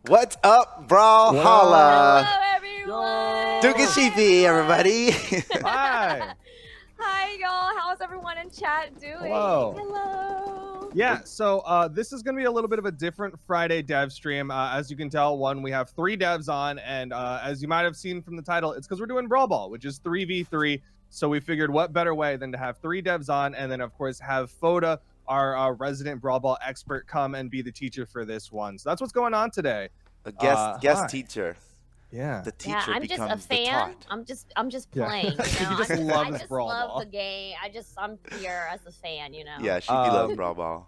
What's up, Brawlhalla? Hello, everyone. Dukashifi, everybody. Hi. Hi, y'all. How's everyone in chat doing? Hello. Hello. Yeah, so this is going to be a little bit of a different Friday dev stream. As you can tell, we have 3 devs on, and as you might have seen from the title, it's because we're doing Brawl Ball, which is 3v3. So we figured what better way than to have 3 devs on, and then, of course, have Foda, our resident Brawl Ball expert, come and be the teacher for this one. So that's what's going on today. A guest hi. teacher. Yeah. The teacher I'm just a becomes the fan. taught. I'm just Yeah. playing. You know? She just I loves just Brawl love Ball. the game. I'm here as a fan. You know. Yeah, she loves Brawl Ball.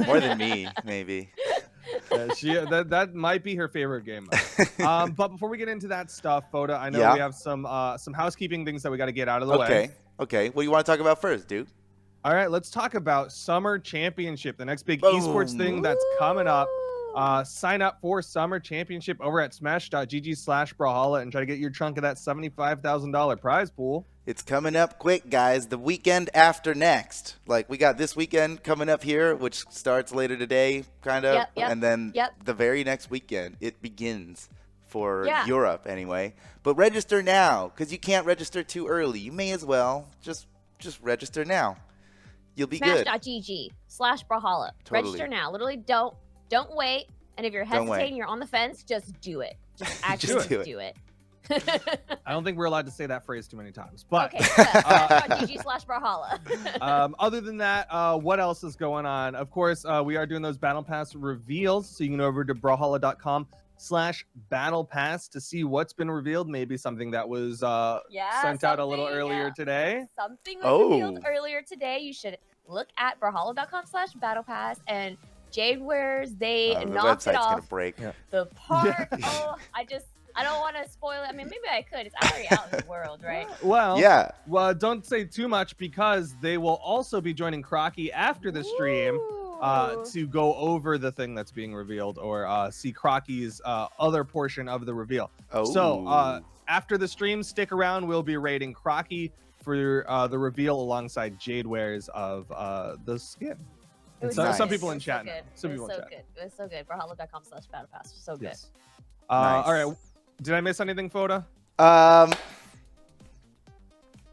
More than me, maybe. Yeah, that might be her favorite game. But before we get into that stuff, Foda, I know we have some housekeeping things that we got to get out of the way. Okay. What do you want to talk about first, dude? All right, let's talk about Summer Championship, the next big esports thing that's coming up. Sign up for Summer Championship over at smash.gg/Brawlhalla and try to get your chunk of that $75,000 prize pool. It's coming up quick, guys. The weekend after next. Like, we got this weekend coming up here, which starts later today, kind of. Yep, and then the very next weekend, it begins for Yeah. Europe anyway. But register now, because you can't register too early. You may as well just register now. You'll be good. Smash.gg/Brawlhalla. Totally. Register now. Literally, don't wait. And if you're hesitating, you're on the fence, just do it. Just actually do it. I don't think we're allowed to say that phrase too many times. But Okay, smash.gg/Brawlhalla. other than that, what else is going on? Of course, we are doing those Battle Pass reveals. So you can go over to brawlhalla.com/Battle Pass to see what's been revealed. Maybe something that was sent out a little earlier today. Something was revealed earlier today. You should look at brawlhalla.com/Battle Pass, and Jade Wares, they knocked it off. Gonna break. Yeah. The part. I don't want to spoil it. I mean, maybe I could. It's already out in the world, right? Well, don't say too much, because they will also be joining Crocky after the stream to go over the thing that's being revealed, or see Crocky's other portion of the reveal. So after the stream, stick around. We'll be rating Crocky for the reveal alongside Jade Wares of the skin. Some people in chat. It was so good. Brawlhalla.com/Battle Pass. So good. Yes. Nice. All right. Did I miss anything, Foda?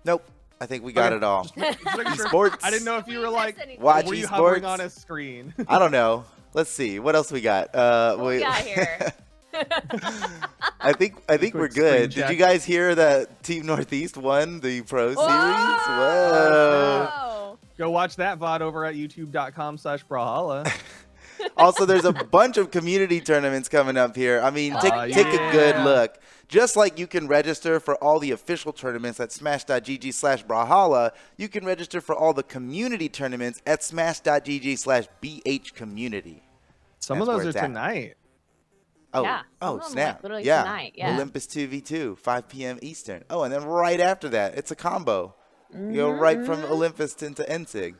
Nope. I think we got it all. Just making sure. Sports. I didn't know if you were like, Watch were you esports. hovering on a screen? I don't know. Let's see. What else we got? What we got here? I think we're good. Did you guys hear that Team Northeast won the Pro Series? Whoa. Go watch that VOD over at youtube.com/Brawlhalla. Also, there's a bunch of community tournaments coming up here. I mean, take a good look. Just like you can register for all the official tournaments at smash.gg/Brawlhalla, you can register for all the community tournaments at smash.gg/BHcommunity. Some of those are tonight. Snap. Like tonight, Olympus 2v2, 5 p.m. Eastern. Oh, and then right after that, it's a combo. You go right from Olympus into NSIG.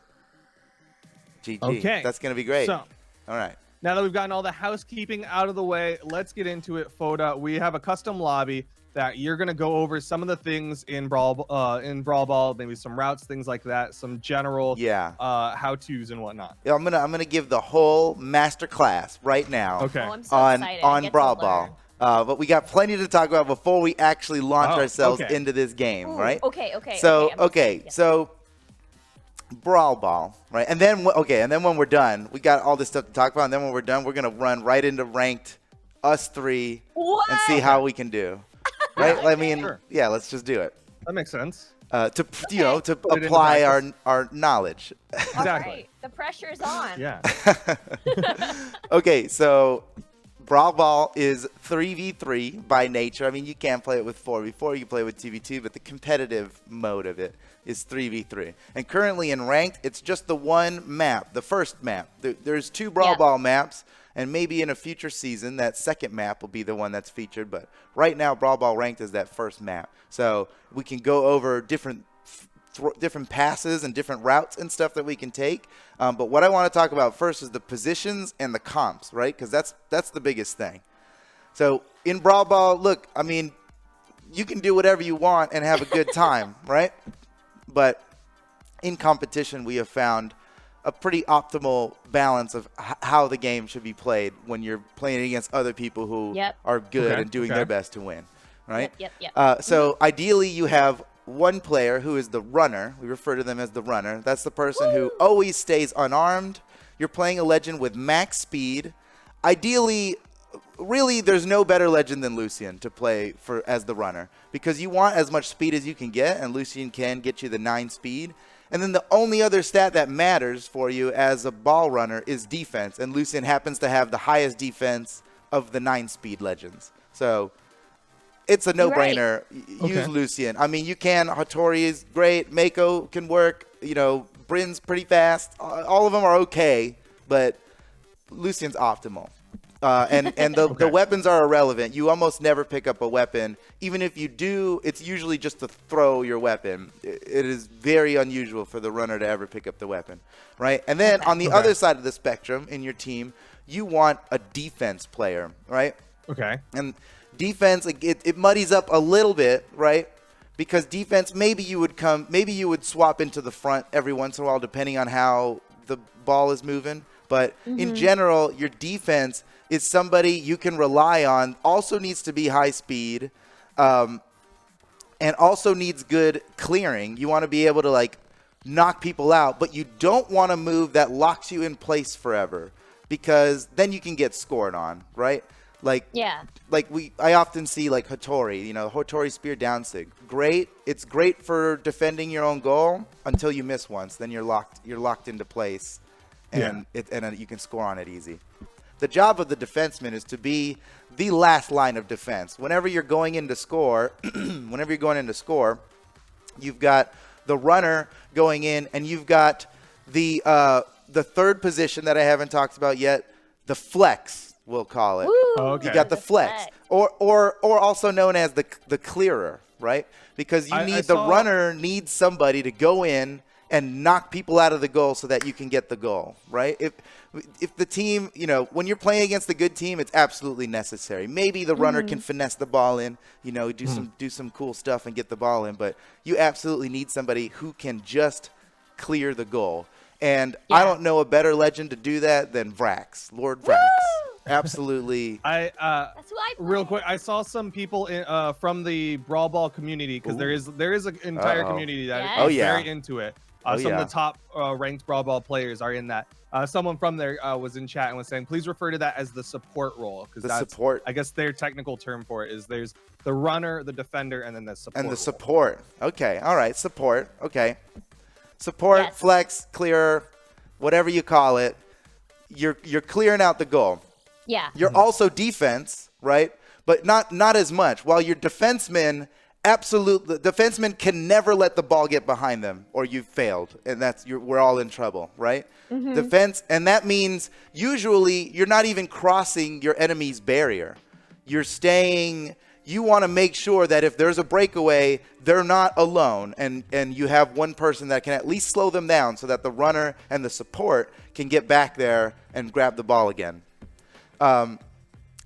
GG. Okay. That's going to be great. So, all right. Now that we've gotten all the housekeeping out of the way, let's get into it, Foda. We have a custom lobby that you're going to go over some of the things in Brawl Ball, maybe some routes, things like that, some general how-tos and whatnot. Yeah, I'm gonna give the whole master class right now. Okay. I'm so excited. On Brawl Ball. But we got plenty to talk about before we actually launch ourselves into this game, right? So Brawl Ball, right? And then when we're done, we got all this stuff to talk about. And then when we're done, we're gonna run right into ranked, us 3, and see how we can do. Right? I mean, let's just do it. That makes sense. To apply our knowledge. Exactly. All right. The pressure's on. Yeah. Okay, so Brawl Ball is 3v3 by nature. I mean, you can play it with 4v4, you can play it with 2v2, but the competitive mode of it is 3v3. And currently in ranked, it's just the one map, the first map. There's 2 Brawl Ball maps, and maybe in a future season, that second map will be the one that's featured. But right now, Brawl Ball ranked is that first map. So we can go over different passes and different routes and stuff that we can take. But what I want to talk about first is the positions and the comps, right? Because that's the biggest thing. So in Brawl Ball, look, I mean, you can do whatever you want and have a good time, right? But in competition, we have found a pretty optimal balance of how the game should be played when you're playing against other people who are good and doing their best to win, right? So ideally you have one player who is the runner. We refer to them as the runner. That's the person who always stays unarmed. You're playing a legend with max speed. Ideally, really, there's no better legend than Lucian to play as the runner because you want as much speed as you can get, and Lucian can get you the 9 speed. And then the only other stat that matters for you as a ball runner is defense, and Lucian happens to have the highest defense of the 9 speed legends. So it's a no-brainer. Use Lucian. I mean, you can. Hattori is great. Mako can work. You know, Bryn's pretty fast. All of them are okay, but Lucian's optimal. And the weapons are irrelevant. You almost never pick up a weapon. Even if you do, it's usually just to throw your weapon. It is very unusual for the runner to ever pick up the weapon, right? And then on the other side of the spectrum in your team, you want a defense player, right? Okay. And defense, it muddies up a little bit, right? Because defense, maybe you would swap into the front every once in a while, depending on how the ball is moving. But in general, your defense is somebody you can rely on, also needs to be high speed, and also needs good clearing. You want to be able to, like, knock people out, but you don't want a move that locks you in place forever because then you can get scored on, right? I often see, like, Hattori, you know, Hattori spear down sig. Great. It's great for defending your own goal until you miss once. Then you're locked into place. And you can score on it easy. The job of the defenseman is to be the last line of defense. Whenever you're going in to score, you've got the runner going in, and you've got the third position that I haven't talked about yet, the flex, we'll call it. You got the flex, or also known as the clearer, right? Because the runner needs somebody to go in and knock people out of the goal so that you can get the goal, right? If the team, you know, when you're playing against a good team, it's absolutely necessary. Maybe the runner can finesse the ball in, you know, do some cool stuff and get the ball in, but you absolutely need somebody who can just clear the goal. And I don't know a better legend to do that than Vrax, Lord Vrax. Absolutely. That's who I play. Real quick, I saw some people from the Brawl Ball community, because there is an entire community that is very into it. Some of the top ranked Brawl Ball players are in that. Someone from there was in chat and was saying, please refer to that as the support role, because that's support. I guess their technical term for it is there's the runner, the defender, and then the support. And the support. Okay. All right. Support. Okay. Support, flex, clear, whatever you call it. You're clearing out the goal. Yeah. You're also defense, right? But not as much. While your defensemen, absolutely, defensemen can never let the ball get behind them, or you've failed, and we're all in trouble, right? Defense, and that means usually you're not even crossing your enemy's barrier. You're staying. You want to make sure that if there's a breakaway, they're not alone, and you have one person that can at least slow them down so that the runner and the support can get back there and grab the ball again.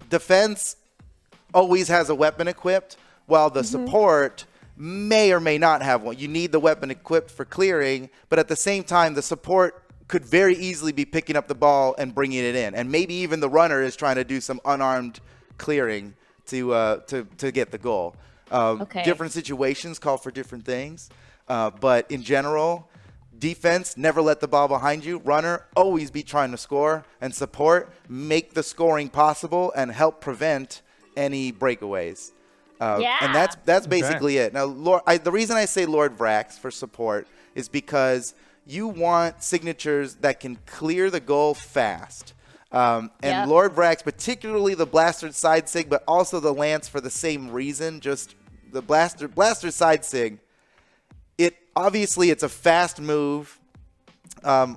Defense always has a weapon equipped, while the support may or may not have one. You need the weapon equipped for clearing, but at the same time, the support could very easily be picking up the ball and bringing it in. And maybe even the runner is trying to do some unarmed clearing to get the goal. Different situations call for different things. But in general, defense, never let the ball behind you. Runner, always be trying to score. And support, make the scoring possible and help prevent any breakaways. And that's basically it. Now, the reason I say Lord Vrax for support is because you want signatures that can clear the goal fast. And Lord Vrax, particularly the Blaster side sig, but also the Lance for the same reason, just the Blaster side sig. Obviously, it's a fast move on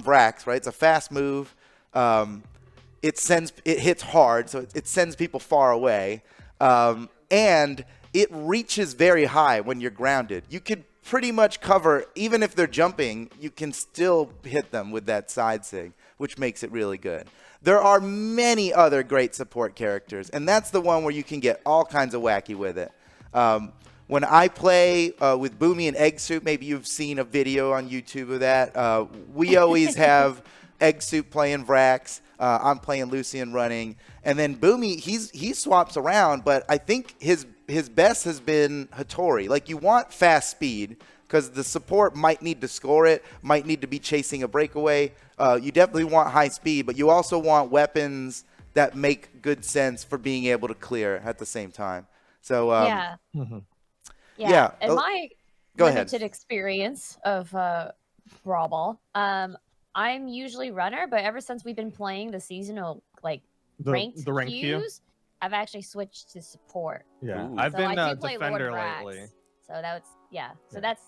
Vrax, right? It's a fast move. It hits hard, so it sends people far away. And it reaches very high when you're grounded. You could pretty much cover, even if they're jumping, you can still hit them with that side sig, which makes it really good. There are many other great support characters, and that's the one where you can get all kinds of wacky with it. when I play with Boomy and Egg Soup, maybe you've seen a video on YouTube of that. We always have Egg Soup playing Vrax. I'm playing Lucy and running. And then Boomy, he swaps around, but I think his best has been Hattori. Like, you want fast speed because the support might need to score it, might need to be chasing a breakaway. You definitely want high speed, but you also want weapons that make good sense for being able to clear at the same time. So yeah. Yeah. In my Go limited ahead. experience of Brawl Ball, I'm usually runner, but ever since we've been playing the seasonal The ranked rank queue? queues, I've actually switched to support. Yeah, Ooh. I've So been I do play defender Lord Vrax. lately. So that's So Yeah.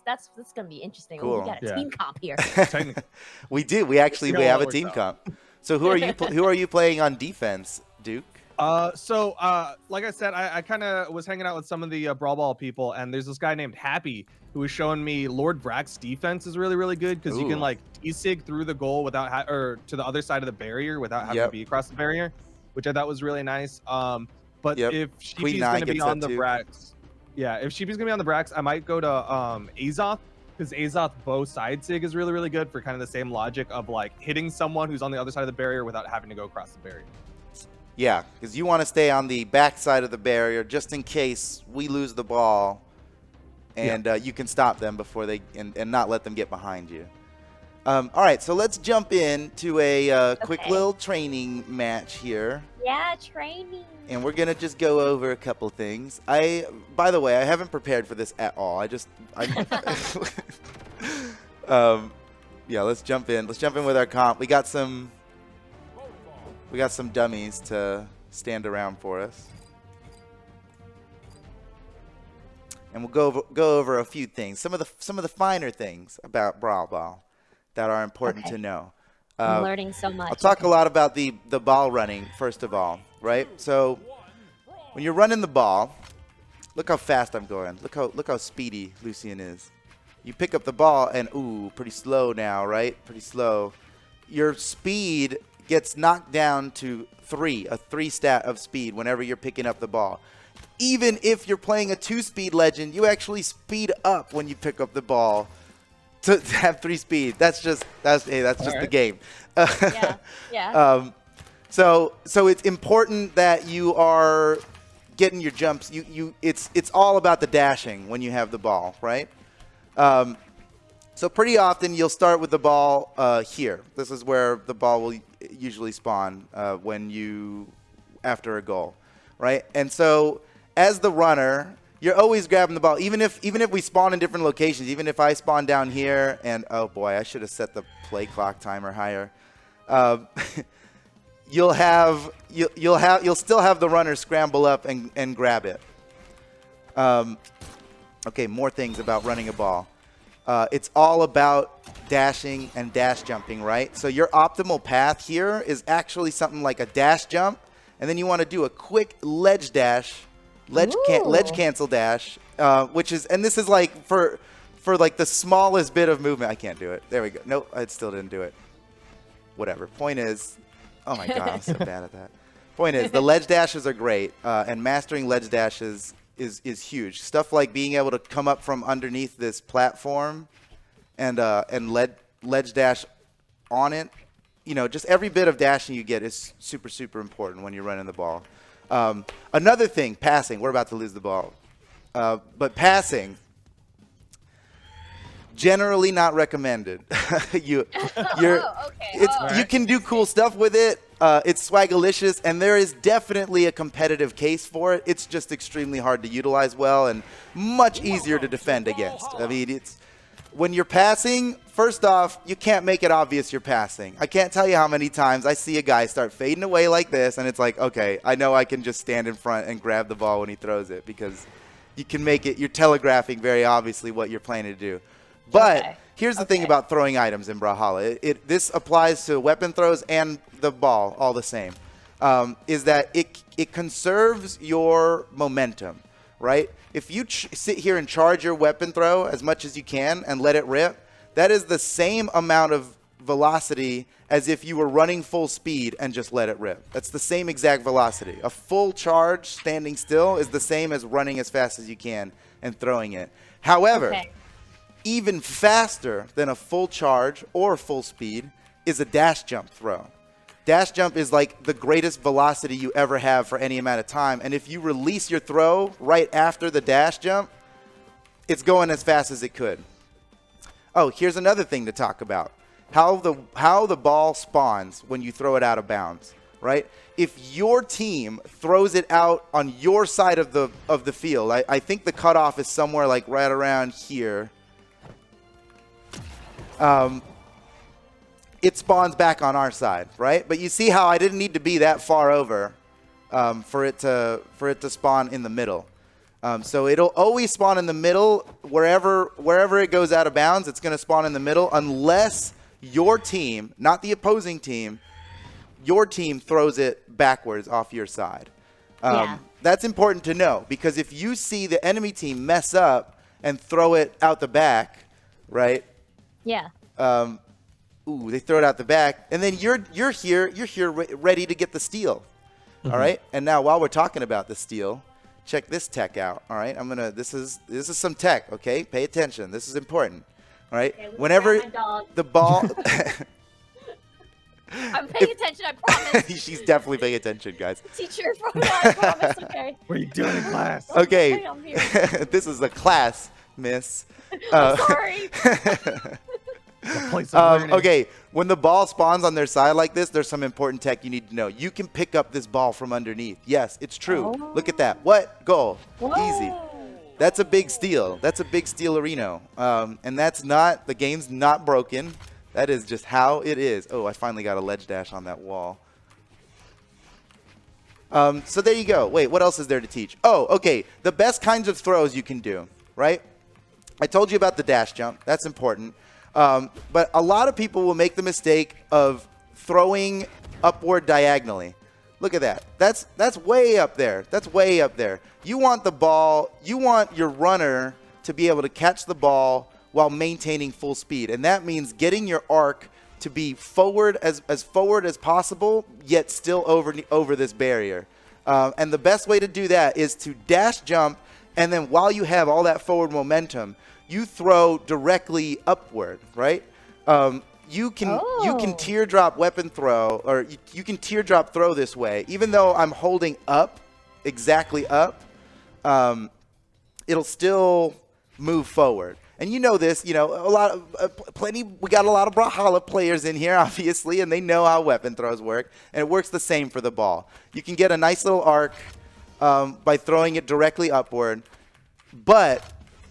that's gonna be interesting. Cool. Oh, we got a Yeah. team comp here. Technically. We do. We actually See we how have it a works team out. comp. So who are you playing on defense, Duke? Like I said, I kind of was hanging out with some of the Brawl Ball people, and there's this guy named Happy who was showing me Lord Vrax's defense is really, really good because you can Ooh. like T-sig through the goal without or to the other side of the barrier without having Yep. to be across the barrier, which I thought was really nice. But Yep. if Queen Sheepy's Nine going to be gets on that the too. Vrax, yeah, if Sheepy's going to be on the Vrax, I might go to Azoth because Azoth bow side sig is really, really good for kind of the same logic of like hitting someone who's on the other side of the barrier without having to go across the barrier. Yeah, because you want to stay on the back side of the barrier just in case we lose the ball, and you can stop them before they and not let them get behind you. All right, so let's jump into a quick Okay. little training match here, Yeah, training. and we're gonna just go over a couple things. By the way, I haven't prepared for this at all. Yeah, let's jump in. Let's jump in with our comp. We got some dummies to stand around for us. And we'll go over a few things. Some of the finer things about Brawl Ball that are important Okay. to know. I'm learning so much. I'll talk a lot about the ball running first of all, right? So when you're running the ball, look how fast I'm going. Look how speedy Lucian is. You pick up the ball and ooh, pretty slow now, right? Pretty slow. Your speed gets knocked down to a 3 stat of speed whenever you're picking up the ball. Even if you're playing a 2-speed legend, you actually speed up when you pick up the ball to have 3 speed. That's just the game. Yeah. So it's important that you are getting your jumps. It's all about the dashing when you have the ball, right? So pretty often you'll start with the ball here. This is where the ball will usually spawn after a goal, right? And so as the runner, you're always grabbing the ball, even if we spawn in different locations. Even if I spawn down here, and oh boy, I should have set the play clock timer higher. You'll still have the runner scramble up and grab it. Okay, more things about running a ball. It's all about dashing and dash jumping, right? So your optimal path here is actually something like a dash jump, and then you want to do a quick ledge dash, ledge cancel dash, and this is like for like the smallest bit of movement. I can't do it. There we go. Nope, I still didn't do it. Whatever. Point is, oh my god, I'm so bad at that. Point is, the ledge dashes are great, and mastering ledge dashes is huge. Stuff like being able to come up from underneath this platform and ledge dash on it. You know, just every bit of dashing you get is super, super important when you're running the ball. Another thing, passing. We're about to lose the ball. But passing, generally not recommended. You can do cool stuff with it. It's swagalicious, and there is definitely a competitive case for it. It's just extremely hard to utilize well and much easier to defend against. I mean, when you're passing, first off, you can't make it obvious you're passing. I can't tell you how many times I see a guy start fading away like this, and it's like, okay, I know I can just stand in front and grab the ball when he throws it, because you can make it, you're telegraphing very obviously what you're planning to do. But here's the thing about throwing items in Brawlhalla. This applies to weapon throws and the ball all the same, is that it conserves your momentum, right? If you sit here and charge your weapon throw as much as you can and let it rip, that is the same amount of velocity as if you were running full speed and just let it rip. That's the same exact velocity. A full charge standing still is the same as running as fast as you can and throwing it. However, Okay. even faster than a full charge or full speed is a dash jump throw. Dash jump is like the greatest velocity you ever have for any amount of time. And if you release your throw right after the dash jump, it's going as fast as it could. Oh, here's another thing to talk about. How the ball spawns when you throw it out of bounds, right? If your team throws it out on your side of the field, I think the cutoff is somewhere like right around here. It spawns back on our side, right? But you see how I didn't need to be that far over for it to spawn in the middle. So it'll always spawn in the middle. Wherever it goes out of bounds, it's going to spawn in the middle unless your team, not the opposing team, your team throws it backwards off your side. That's important to know because if you see the enemy team mess up and throw it out the back, right? Yeah. Ooh, they throw it out the back, and then you're here ready to get the steal. All right, and now while we're talking about the steal, check this tech out. All right, this is some tech. Okay, pay attention. This is important. All right, okay, whenever the ball, I'm paying attention. I promise. she's definitely paying attention, guys. Teacher, I promise. Okay. What are you doing in class? Okay, I'm here. this is a class, miss. I'm sorry. Okay, when the ball spawns on their side like this, there's some important tech you need to know. You can pick up this ball from underneath. Yes, it's true. Oh. Look at that. What? Goal. Whoa. Easy. That's a big steal. That's a big steal-erino. And that's not, the game's not broken. That is just how it is. Oh, I finally got a ledge dash on that wall. So there you go. Wait, what else is there to teach? Oh, okay. The best kinds of throws you can do, right? I told you about the dash jump. That's important. But a lot of people will make the mistake of throwing upward diagonally. Look at that. That's way up there. That's way up there. You want the ball, you want your runner to be able to catch the ball while maintaining full speed. And that means getting your arc to be forward as forward as possible, yet still over this barrier. And the best way to do that is to dash jump, and then while you have all that forward momentum, you throw directly upward, right? You can teardrop weapon throw, or you can teardrop throw this way. Even though I'm holding up, exactly up, it'll still move forward. And you know this, we got a lot of Brawlhalla players in here, obviously, and they know how weapon throws work, and it works the same for the ball. You can get a nice little arc by throwing it directly upward, but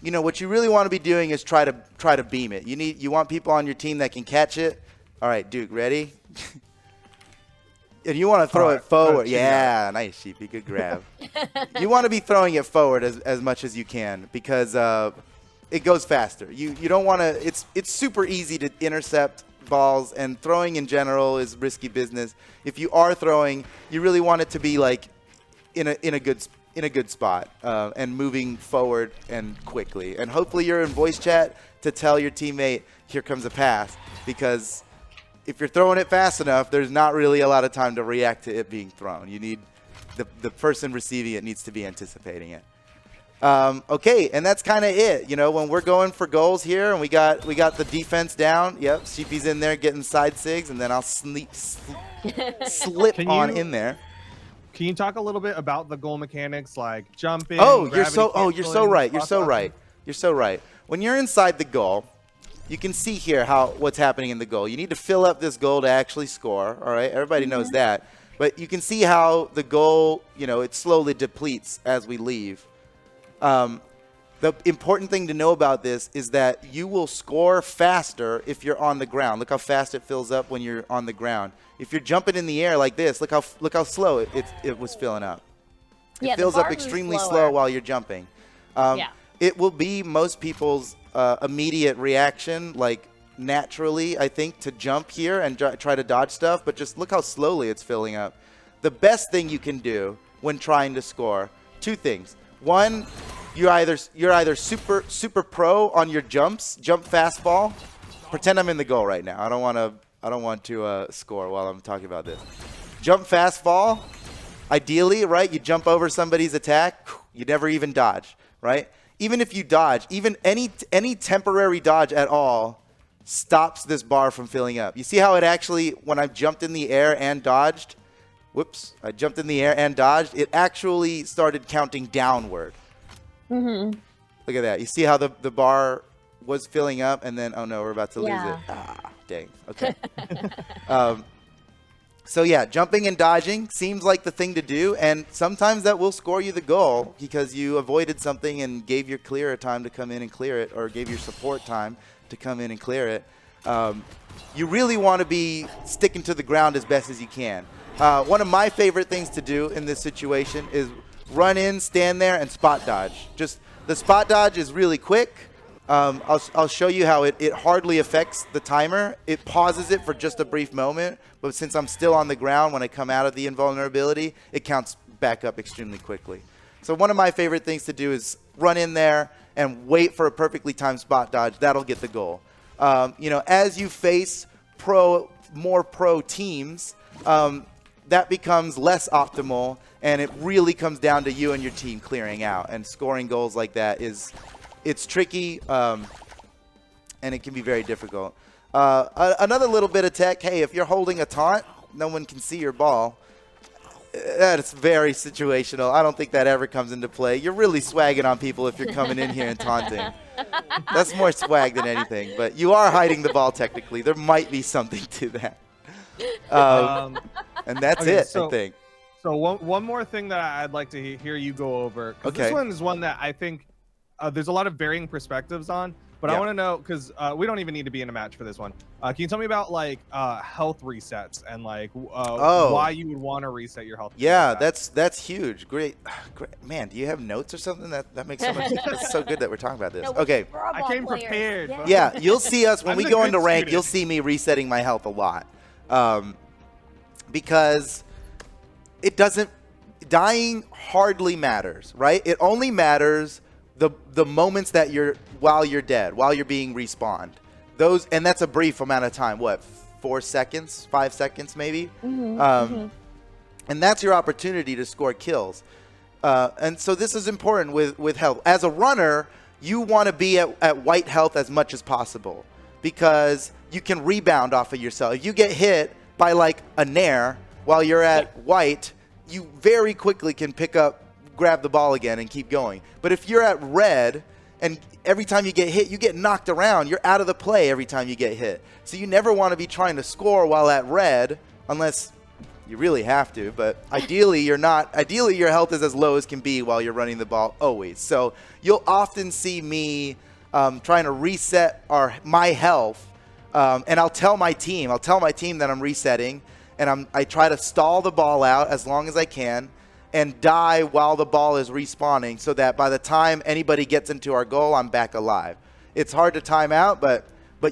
what you really want to be doing is try to beam it. You want people on your team that can catch it. All right, Duke, ready? And you want to throw it forward. Yeah, nice, Sheepy, good grab. You want to be throwing it forward as much as you can because it goes faster. You don't want to. It's super easy to intercept balls, and throwing in general is risky business. If you are throwing, you really want it to be like in a good spot and moving forward and quickly. And hopefully you're in voice chat to tell your teammate, here comes a pass. Because if you're throwing it fast enough, there's not really a lot of time to react to it being thrown. You need the person receiving it needs to be anticipating it. Okay, and that's kind of it. When we're going for goals here and we got the defense down. Yep, Sheepy's in there getting side sigs, and then I'll slip on in there. Can you talk a little bit about the goal mechanics, like jumping? You're so right. You're so right. When you're inside the goal, you can see here what's happening in the goal. You need to fill up this goal to actually score. All right, everybody knows that. But you can see how the goal, it slowly depletes as we leave. The important thing to know about this is that you will score faster if you're on the ground. Look how fast it fills up when you're on the ground. If you're jumping in the air like this, look how slow it was filling up. It fills up extremely slow while you're jumping. It will be most people's immediate reaction, like naturally, I think, to jump here and try to dodge stuff. But just look how slowly it's filling up. The best thing you can do when trying to score, two things. One, you're either super pro on your jump fastball. Pretend I'm in the goal right now. I don't want to score while I'm talking about this. Jump fastball, ideally, right? You jump over somebody's attack, you never even dodge, right? even if you dodge, even any temporary dodge at all stops this bar from filling up. You see how it actually, when I jumped in the air and dodged, I jumped in the air and dodged, it actually started counting downward. Mm-hmm. Look at that. You see how the bar was filling up, and then, oh no, we're about to lose it. Ah, dang. Okay. So yeah, jumping and dodging seems like the thing to do, and sometimes that will score you the goal because you avoided something and gave your clearer time to come in and clear it, or gave your support time to come in and clear it. You really want to be sticking to the ground as best as you can. One of my favorite things to do in this situation is run in, stand there, and spot dodge. Just the spot dodge is really quick. I'll show you how it hardly affects the timer. It pauses it for just a brief moment, but since I'm still on the ground when I come out of the invulnerability, it counts back up extremely quickly. So one of my favorite things to do is run in there and wait for a perfectly timed spot dodge. That'll get the goal. As you face more pro teams, that becomes less optimal, and it really comes down to you and your team clearing out, and scoring goals like that it's tricky, and it can be very difficult. Another little bit of tech, hey, if you're holding a taunt, no one can see your ball. That's very situational. I don't think that ever comes into play. You're really swagging on people if you're coming in here and taunting. That's more swag than anything, but you are hiding the ball technically. There might be something to that. And that's okay, it, I think. So one more thing that I'd like to hear you go over. Okay. This one is one that I think there's a lot of varying perspectives on, but I want to know, because we don't even need to be in a match for this one. Can you tell me about like health resets and like why you would want to reset your health? Yeah, that's huge. Great. Man, do you have notes or something? That makes so much sense. It's so good that we're talking about this. No, Okay. I came prepared. Yeah. Yeah, you'll see us when I'm we the go good into rank. student. You'll see me resetting my health a lot, because it doesn't. Dying hardly matters, right? It only matters the moments that while you're dead, while you're being respawned. And that's a brief amount of time. What, 4 seconds, 5 seconds maybe? And that's your opportunity to score kills. And so this is important with health. As a runner, you want to be at white health as much as possible, because you can rebound off of yourself. If you get hit by like a nair while you're at white, you very quickly can grab the ball again and keep going. But if you're at red, and every time you get hit, you get knocked around, you're out of the play every time you get hit. So you never want to be trying to score while at red, unless you really have to. But ideally, you're not. Ideally, your health is as low as can be while you're running the ball always. So you'll often see me trying to reset my health, and I'll tell my team that I'm resetting, and I try to stall the ball out as long as I can and die while the ball is respawning, so that by the time anybody gets into our goal, I'm back alive. It's hard to time out, but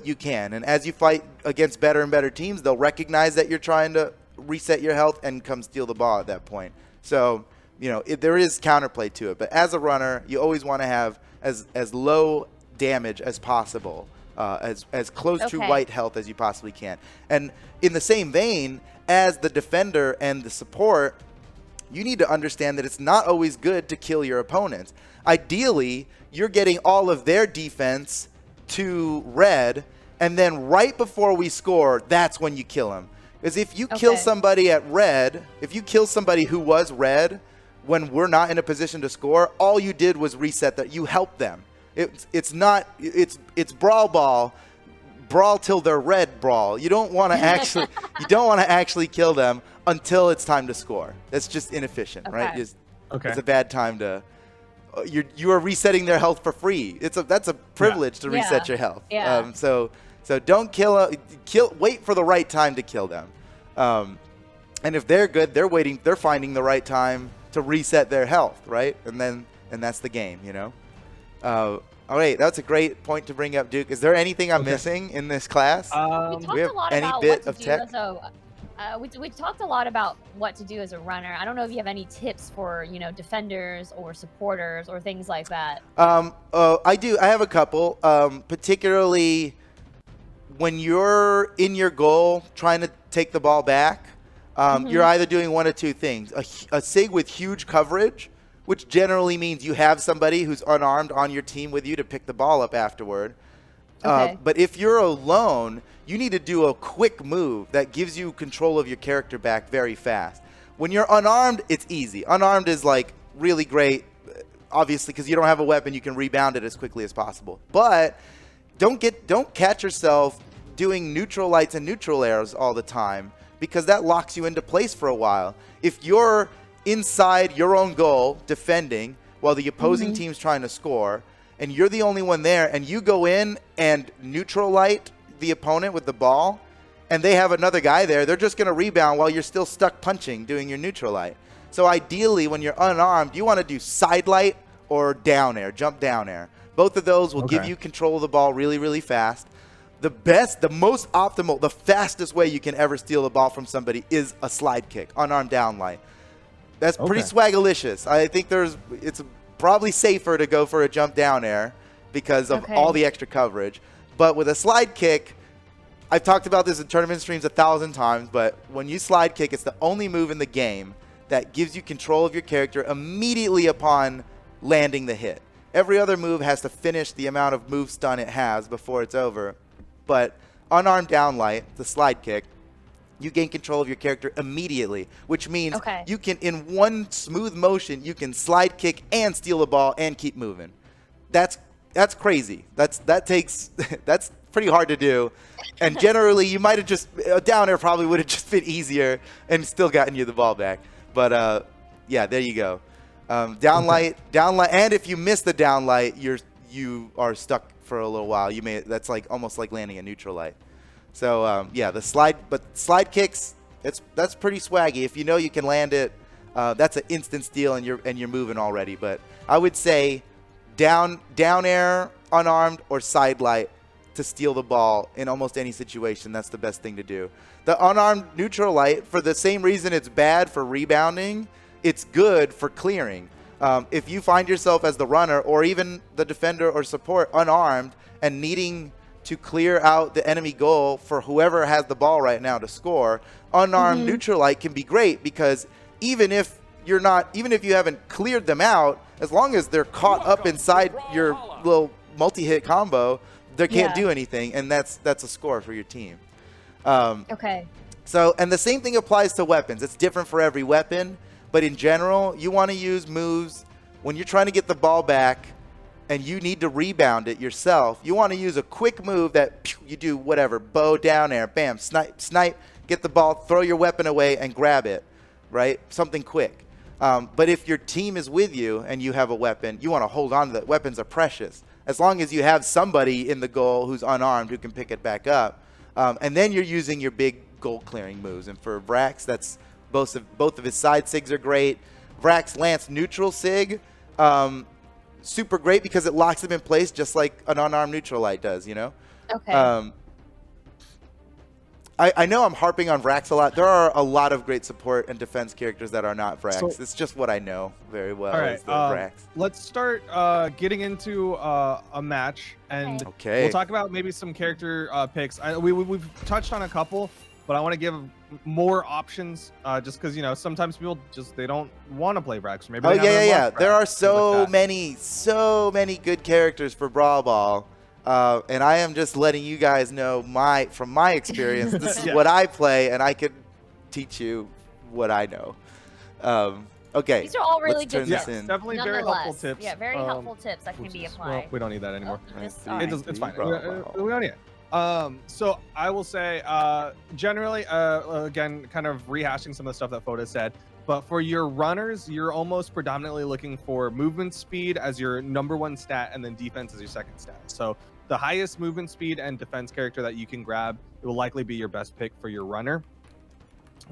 you can. And as you fight against better and better teams, they'll recognize that you're trying to reset your health and come steal the ball at that point. So, there is counterplay to it. But as a runner, you always want to have as low damage as possible, as close to white health as you possibly can. And in the same vein, as the defender and the support, you need to understand that it's not always good to kill your opponents. Ideally, you're getting all of their defense to red, and then right before we score, that's when you kill them. Because if you kill somebody at red, if you kill somebody who was red when we're not in a position to score, all you did was reset that. You helped them. It's Brawl Ball. Brawl till they're red brawl. You don't want to actually kill them until it's time to score. That's just inefficient, right? It's a bad time to. You are resetting their health for free. That's a privilege to reset your health. Yeah. So don't kill. Wait for the right time to kill them. And if they're good, they're finding the right time to reset their health, right? And that's the game, All right, that's a great point to bring up, Duke. Is there anything I'm missing in this class? We talked a lot about what to do as we talked a lot about what to do as a runner. I don't know if you have any tips for defenders or supporters or things like that. I do. I have a couple. Particularly when you're in your goal trying to take the ball back, you're either doing one of two things: a sig with huge coverage, which generally means you have somebody who's unarmed on your team with you to pick the ball up afterward. Okay. But if you're alone, you need to do a quick move that gives you control of your character back very fast. When you're unarmed, it's easy. Unarmed is like really great, obviously, because you don't have a weapon. You can rebound it as quickly as possible. But don't catch yourself doing neutral lights and neutral airs all the time, because that locks you into place for a while. If you're inside your own goal defending while the opposing team's trying to score, and you're the only one there, and you go in and neutral light the opponent with the ball, and they have another guy there, they're just going to rebound while you're still stuck punching, doing your neutral light. So ideally, when you're unarmed, you want to do side light or down air, jump down air. Both of those will give you control of the ball really, really fast. The best, the most optimal, the fastest way you can ever steal the ball from somebody is a slide kick, unarmed down light. That's pretty swagalicious. I think it's probably safer to go for a jump down air because of all the extra coverage. But with a slide kick, I've talked about this in tournament streams 1,000 times, but when you slide kick, it's the only move in the game that gives you control of your character immediately upon landing the hit. Every other move has to finish the amount of move stun it has before it's over. But unarmed down light, the slide kick, you gain control of your character immediately, which means you can, in one smooth motion, you can slide kick and steal the ball and keep moving. That's crazy. That's pretty hard to do. And generally, you might have just, a down air probably would have just been easier and still gotten you the ball back. But yeah, there you go. Down light, and if you miss the down light, you are stuck for a little while. That's like almost like landing a neutral light. So yeah, the slide kicks, that's pretty swaggy. If you know you can land it, that's an instant steal and you're moving already. But I would say down air, unarmed, or side light to steal the ball in almost any situation. That's the best thing to do. The unarmed neutral light, for the same reason it's bad for rebounding, it's good for clearing. If you find yourself as the runner or even the defender or support unarmed and needing to clear out the enemy goal for whoever has the ball right now to score, unarmed neutral light can be great, because even if you haven't cleared them out, as long as they're caught up inside your little multi-hit combo, they can't do anything, and that's a score for your team. So, and the same thing applies to weapons. It's different for every weapon, but in general, you want to use moves when you're trying to get the ball back and you need to rebound it yourself. You want to use a quick move that you do whatever, bow, down air, bam, snipe, get the ball, throw your weapon away and grab it, right? Something quick. But if your team is with you and you have a weapon, you want to hold on to that. Weapons are precious. As long as you have somebody in the goal who's unarmed who can pick it back up. And then you're using your big goal clearing moves. And for Vrax, that's both of his side sigs are great. Vrax Lance neutral sig, super great because it locks him in place just like an unarmed neutral light does, you know? I know I'm harping on Vrax a lot. There are a lot of great support and defense characters that are not Vrax. So, it's just what I know very well. All right, Vrax. Let's start getting into a match, and we'll talk about maybe some character picks. We've touched on a couple, but I want to give more options just because, you know, sometimes people they don't want to play Vrax. Maybe there are so many good characters for Brawl Ball. And I am just letting you guys know from my experience, this is what I play, and I can teach you what I know. Okay. These are all really good tips. Definitely very helpful tips. Yeah, very helpful tips that can be applied. Well, we don't need that anymore. It's fine. We don't need it. So I will say, generally, again, kind of rehashing some of the stuff that Foda said, but for your runners, you're almost predominantly looking for movement speed as your #1 stat, and then defense as your second stat. So the highest movement speed and defense character that you can grab, it will likely be your best pick for your runner.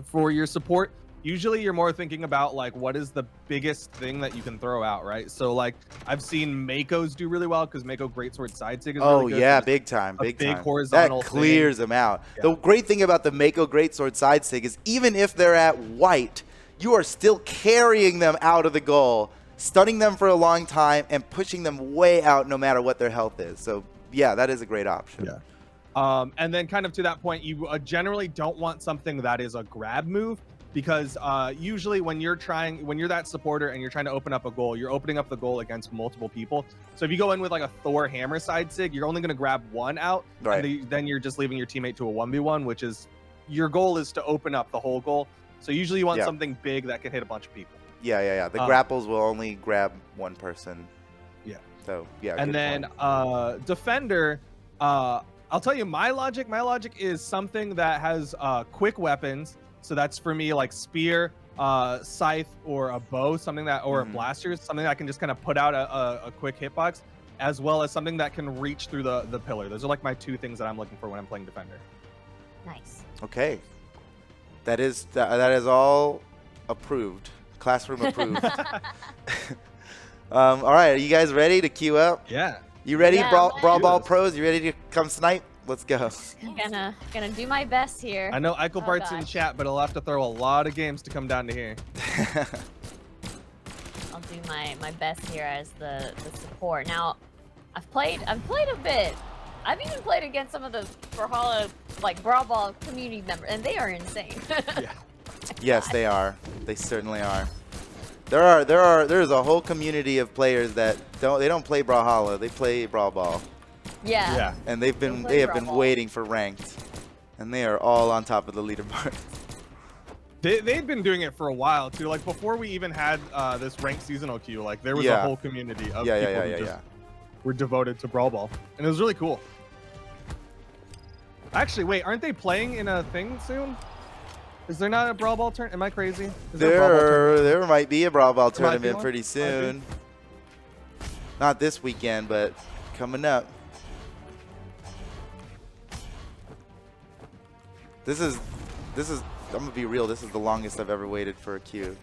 For your support, usually you're more thinking about like what is the biggest thing that you can throw out, right? So like I've seen Mako's do really well because Mako Greatsword Side Sig is really good. Yeah, big time. Horizontal that clears them out. Yeah. The great thing about the Mako Greatsword Side Sig is even if they're at white, you are still carrying them out of the goal, stunning them for a long time, and pushing them way out no matter what their health is. So yeah, that is a great option. Yeah. And then kind of to that point, you generally don't want something that is a grab move, because usually when you're that supporter and you're trying to open up a goal, you're opening up the goal against multiple people. So if you go in with like a Thor hammer side sig, you're only going to grab one out, Right. and then you're just leaving your teammate to a 1v1, which is your goal is to open up the whole goal. So usually you want something big that can hit a bunch of people. Yeah. The grapples will only grab one person. Yeah. So yeah. And then defender, I'll tell you my logic. My logic is something that has quick weapons. So that's for me like spear, scythe, or a bow, something that, or a blaster, something that can just kind of put out a quick hitbox, as well as something that can reach through the pillar. Those are like my two things that I'm looking for when I'm playing defender. Nice. Okay. That is all approved. Classroom approved. All right, are you guys ready to queue up? Yeah. You ready, Yeah, Brawl Ball pros? You ready to come snipe? Let's go. Gonna do my best here. I know Eichelbart's in gosh. chat, but I'll have to throw a lot of games to come down to here. I'll do my best here as the support. Now, I've played a bit. I've even played against some of the Brawlhalla, like Brawl Ball community members, and they are insane. Yeah. Yes, they are. They certainly are. There's a whole community of players that don't play Brawlhalla. They play Brawl Ball. Yeah. Yeah. And they have been Brawl Ball. waiting for ranked, and they are all on top of the leaderboard. They've been doing it for a while too. Like before we even had this ranked seasonal queue, like there was a whole community of people who just were devoted to Brawl Ball, and it was really cool. Actually, wait, aren't they playing in a thing soon? Is there not a Brawl Ball tournament? Am I crazy? Is there a Brawl Ball tournament? There might be a Brawl Ball There might be tournament one? pretty soon. Not this weekend, but coming up. This is I'm gonna be real, this is the longest I've ever waited for a queue.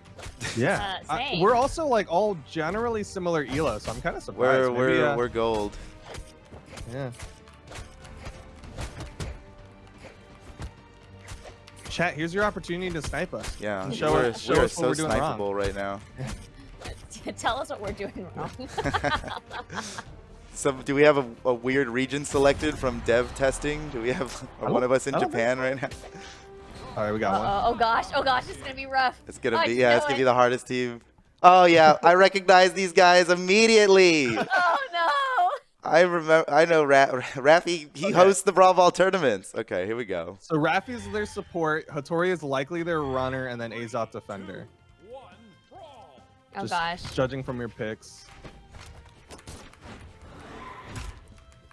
Yeah. Same. We're also like all generally similar elo, so I'm kind of surprised. We're gold. Yeah. Chat, here's your opportunity to snipe us. Yeah, Show we're us so what we're doing wrong. snipeable right now. Tell us what we're doing wrong. So do we have a weird region selected from dev testing? Do we have one of us in Japan right now? All right, we got one. Oh gosh, it's gonna be rough. It's gonna be it's gonna be the hardest team. Oh yeah, I recognize these guys immediately. Oh no. I know Rafi, he hosts the Brawl Ball tournaments. Okay, here we go. So Rafi's their support, Hattori is likely their runner, and then Azot defender. Oh Just gosh. judging from your picks.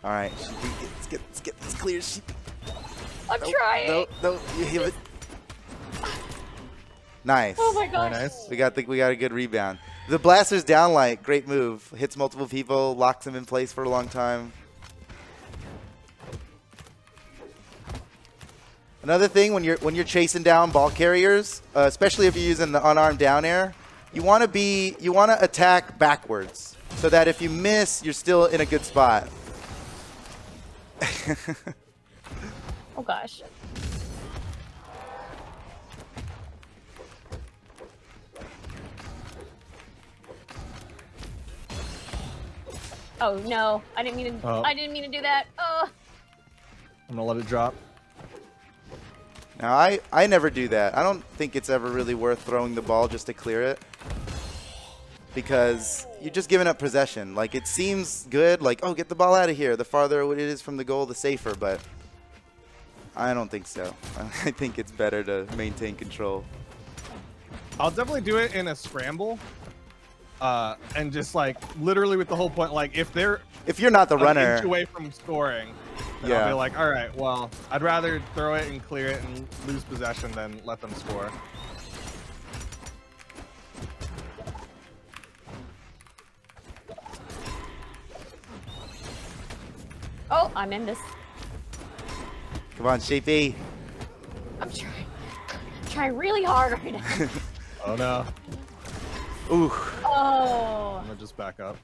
All right, let's get this clear. I'm trying. No, you hit it. Nice. Oh my gosh. Very nice. We got a good rebound. The blaster's downlight, great move. Hits multiple people, locks them in place for a long time. Another thing when you're chasing down ball carriers, especially if you're using the unarmed down air, you want to attack backwards so that if you miss, you're still in a good spot. Oh gosh. Oh no! I didn't mean to. Oh. I didn't mean to do that. Oh. I'm gonna let it drop. Now I never do that. I don't think it's ever really worth throwing the ball just to clear it, because you're just giving up possession. Like, it seems good, like, oh, get the ball out of here. The farther it is from the goal, the safer, but I don't think so. I think it's better to maintain control. I'll definitely do it in a scramble. And just like literally with the whole point, like if you're not the an runner, inch away from scoring, then I'll be like, all right, well, I'd rather throw it and clear it and lose possession than let them score. Oh, I'm in this. Come on, Shapey. I'm trying really hard right now. Oh no. Ooh. Oh. I'm gonna just back up.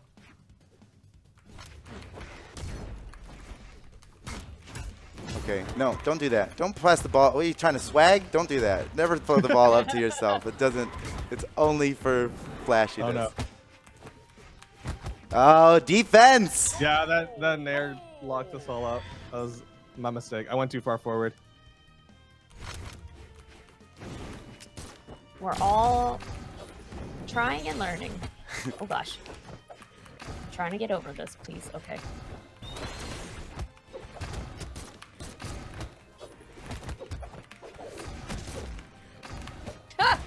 Okay, no, don't do that. Don't pass the ball. What, are you trying to swag? Don't do that. Never throw the ball up to yourself. It doesn't. It's only for flashiness. Oh no. Oh, defense. Yeah, that nair locked us all up. That was my mistake. I went too far forward. We're all trying and learning. Oh gosh. I'm trying to get over this, please. Okay. Ah!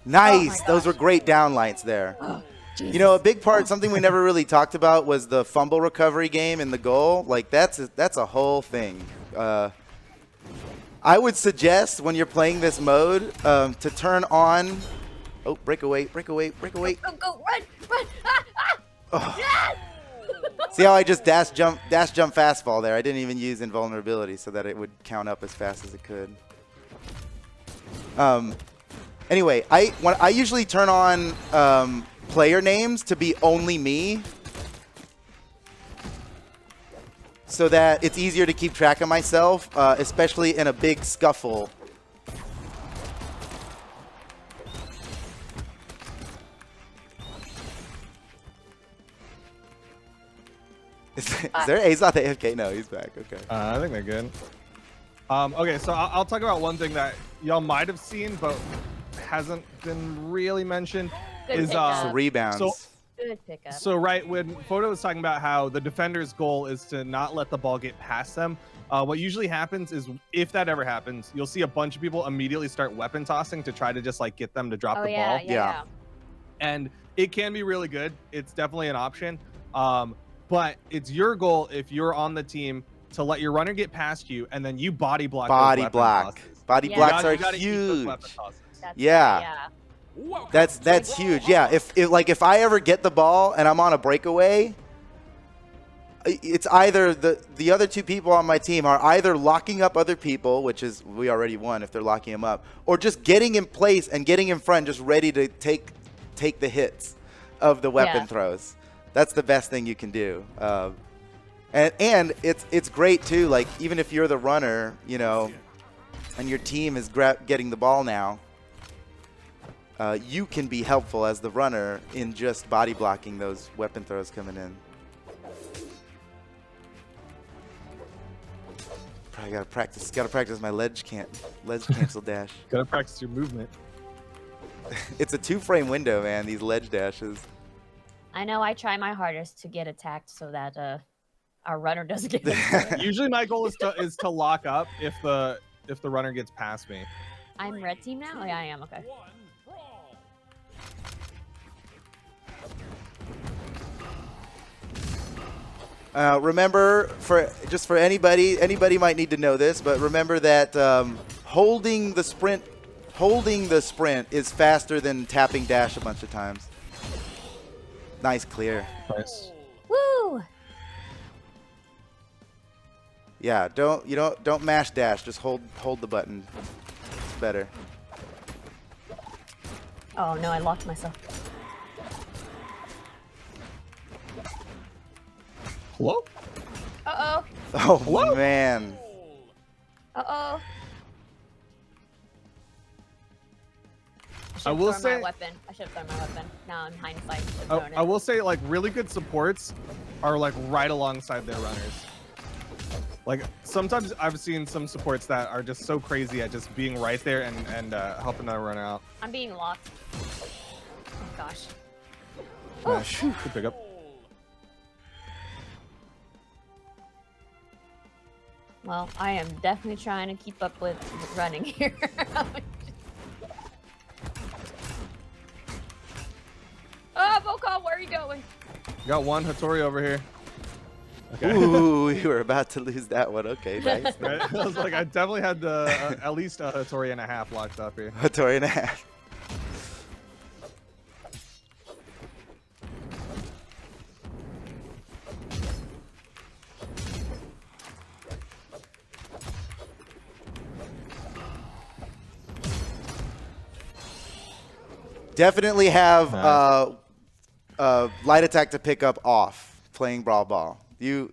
Nice. Oh Those were great downlights there. You know, a big part, something we never really talked about was the fumble recovery game in the goal. Like, that's a whole thing. I would suggest when you're playing this mode to turn on. Oh, breakaway, breakaway, breakaway. Go, run, run! Ah, ah! Oh. Yes! See how I just dash jump fastball there? I didn't even use invulnerability so that it would count up as fast as it could. Anyway, I usually turn on player names to be only me, so that it's easier to keep track of myself, especially in a big scuffle. Is there Ace on the AFK? No, he's back. Okay. I think they're good. Okay, so I'll talk about one thing that y'all might have seen, but hasn't been really mentioned. Good Is pickup. Rebounds. Good pickup. So right when Photo was talking about how the defender's goal is to not let the ball get past them, what usually happens is if that ever happens, you'll see a bunch of people immediately start weapon tossing to try to just like get them to drop the ball. Yeah. And it can be really good. It's definitely an option. But it's your goal if you're on the team to let your runner get past you and then you body block. Body block. Body Yeah. blocks are You gotta eat those huge. weapon tosses. Yeah. That's huge. Yeah, if I ever get the ball and I'm on a breakaway, it's either the other two people on my team are either locking up other people, which is we already won if they're locking them up, or just getting in place and getting in front, just ready to take the hits of the weapon throws. That's the best thing you can do. And it's great too. Like even if you're the runner, you know, and your team is getting the ball now. You can be helpful as the runner in just body blocking those weapon throws coming in. Probably gotta practice my ledge cancel dash. Gotta practice your movement. It's a 2-frame window, man. These ledge dashes. I know. I try my hardest to get attacked so that our runner doesn't get into it. Usually my goal is to lock up if the runner gets past me. I'm red team now. Yeah, I am. Okay. Remember, for anybody might need to know this, but remember that holding the sprint is faster than tapping dash a bunch of times. Nice clear. Nice. Woo! Yeah, don't mash dash. Just hold the button. It's better. Oh no, I locked myself. Hello? Uh-oh. Oh Whoa. man. Uh-oh. I will my say- weapon. I should have thrown my weapon. Now in hindsight, should have thrown it. I will say, like, really good supports are like right alongside their runners. Like sometimes I've seen some supports that are just so crazy at just being right there and helping that runner out. I'm being locked. Oh gosh. Nice. Good pickup. Well, I am definitely trying to keep up with running here. Oh, Volcom, where are you going? Got one Hattori over here. Okay. Ooh, we were about to lose that one. Okay, nice. Right? I was like, I definitely had at least a Hattori and a half locked up here. Hattori and a half. Definitely have light attack to pick up off playing Brawl Ball. You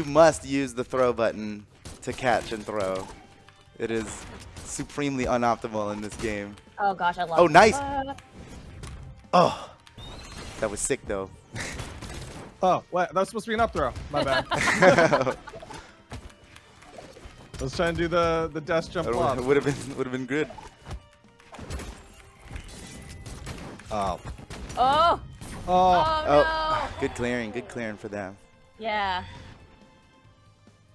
must use the throw button to catch and throw. It is supremely unoptimal in this game. Oh gosh, I love. Oh, nice. Oh, that was sick though. Oh, what? That was supposed to be an up throw. My bad. Let's try and do the death jump It lob. would have been good. Oh. Oh. Oh. Oh no. Good clearing for them. Yeah.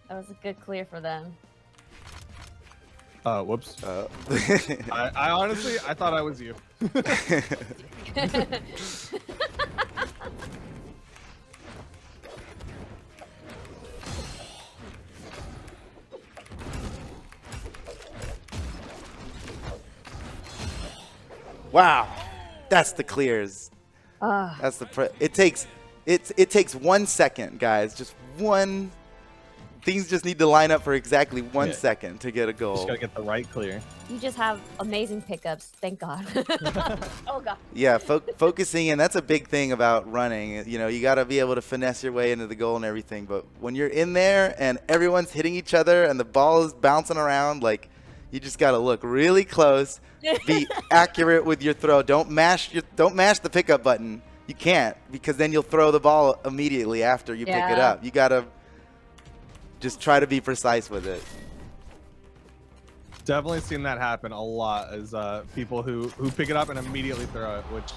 That was a good clear for them. Whoops. Uh, I honestly, I thought I was you. Wow, that's the clears. That's the it takes 1 second, guys. Just one. Things just need to line up for exactly 1 second to get a goal. Just gotta get the right clear. You just have amazing pickups. Thank God. Oh God. Yeah, focusing, and that's a big thing about running. You know, you got to be able to finesse your way into the goal and everything. But when you're in there and everyone's hitting each other and the ball is bouncing around, like, you just got to look really close, be accurate with your throw. Don't mash the pickup button. You can't, because then you'll throw the ball immediately after you pick it up. You got to just try to be precise with it. Definitely seen that happen a lot, as people who pick it up and immediately throw it, which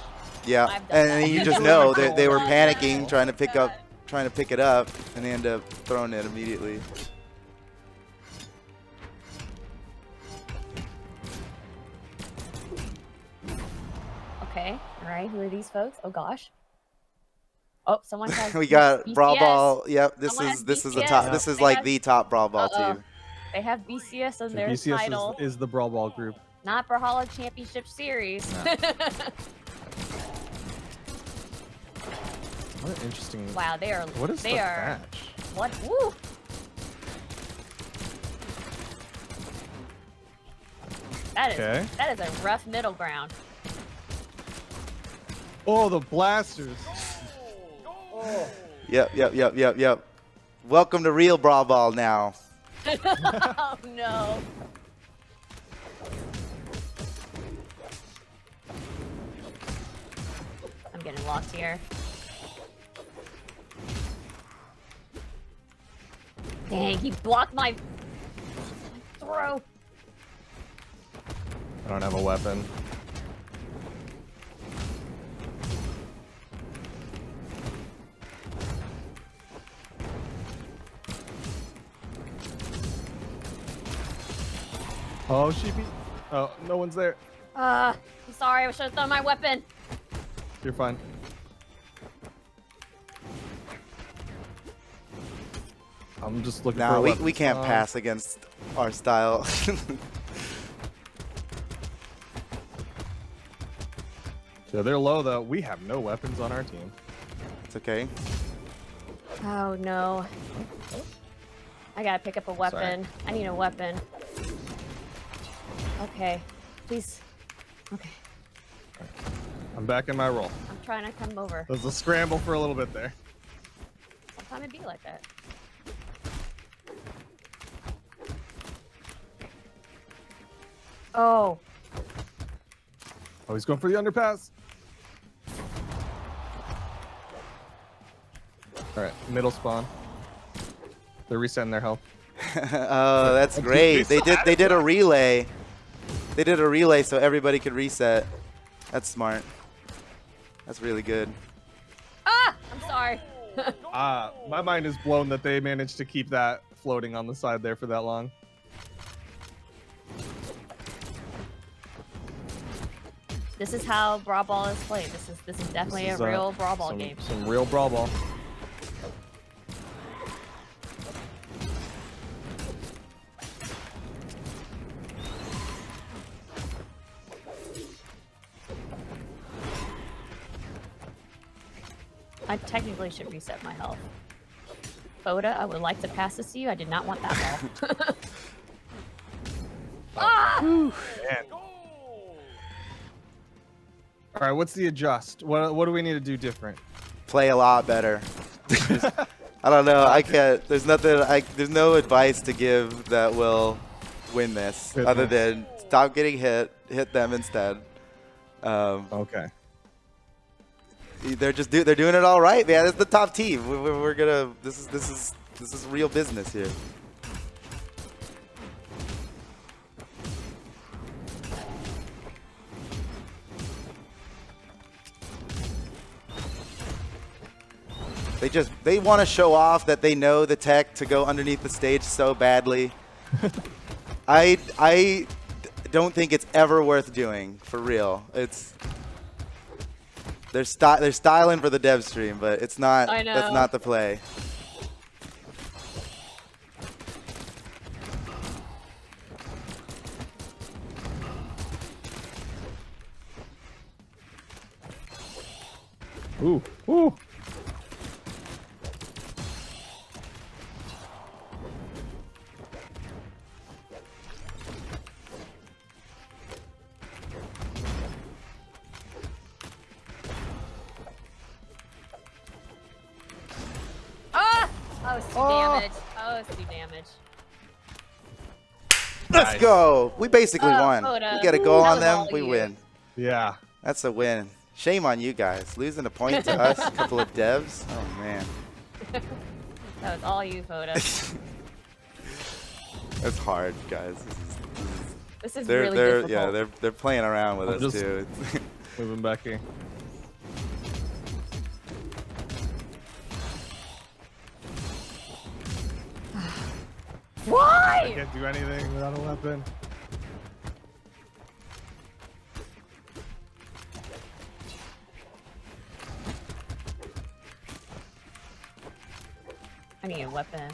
Yeah, I've done and that. you just know that they were panicking, trying to pick it up, and they end up throwing it immediately. Okay. All right. Who are these folks? Oh gosh. Oh, someone has. We got BCS. Brawl Ball. Yep, this Someone is has the BCS. top. This is They like have- the top Brawl Ball team. They have BCS on so their BCS title, is the Brawl Ball group. not Brawlhalla Championship Series. No. What an interesting. Wow, they are. What is they the are. match? What? Woo! That is a rough middle ground. Oh, the blasters. Yep. Welcome to real Brawl Ball now. Oh no. I'm getting lost here. Dang, he blocked my throw. I don't have a weapon. Oh, sheepy. Oh, no one's there. I'm sorry, I should have thrown my weapon. You're fine. I'm just looking for a Nah, weapon. we can't pass against our style. So they're low, though. We have no weapons on our team. It's okay. Oh no. I gotta pick up a weapon. I need a weapon. Okay. Please. Okay. I'm back in my role. I'm trying to come over. There's a scramble for a little bit there. Sometimes it be like that. Oh. Oh, he's going for the underpass. All right, middle spawn. They're resetting their health. Oh, that's great. They did a relay. They did a relay so everybody could reset. That's smart. That's really good. Ah! I'm sorry. My mind is blown that they managed to keep that floating on the side there for that long. This is how Brawl Ball is played. This is definitely a real Brawl Ball game. Some real Brawl Ball. I technically should reset my health. Foda, I would like to pass this to you. I did not want that ball. Ah! Man. All right, what's the adjust? What do we need to do different? Play a lot better. I don't know. I can't. There's nothing. There's no advice to give that will win this, other than stop getting hit. Hit them instead. Okay. They're doing it all right, man. This is the top team. We're gonna. This is real business here. They want to show off that they know the tech to go underneath the stage so badly. I don't think it's ever worth doing, for real. They're styling for the dev stream, but it's not. I know. That's not the play. Ooh, ooh. Ah! Oh, it's too damage. Oh, it's too damage. Let's go. We basically won. Photo. We get a goal That on was them. all We you. win. Yeah. That's a win. Shame on you guys. Losing a point to us, a couple of devs. Oh, man. That was all you, Photo. That's hard, guys. This is They're really they're difficult. yeah they're playing around with I'm us just- too. Moving back here. I Why? can't do anything without a weapon. I need a weapon.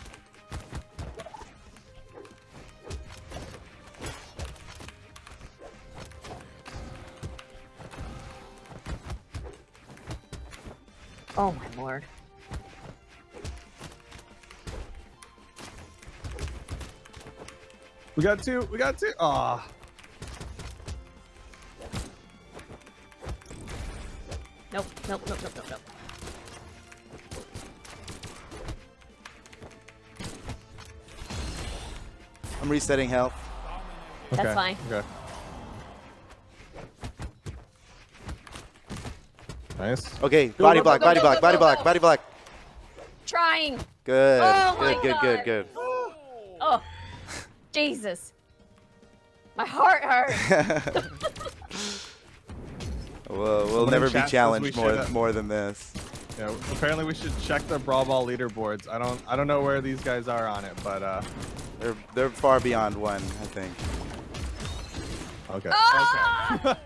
Oh my lord. We got two. We got two. Aw. Nope, nope, nope, nope, nope, nope. I'm resetting health. That's Okay, fine. Okay. Nice. Okay, body go, block, go, body go, block, go, body go, block, go. body block. Trying. Good, Oh my good, good, good, good. Oh, Jesus. My heart hurts. We'll Someone never in be chat says challenged we more should, more than this. Yeah. Apparently, we should check the Brawl Ball leaderboards. I don't know where these guys are on it, but They're far beyond one, I think. okay. Oh!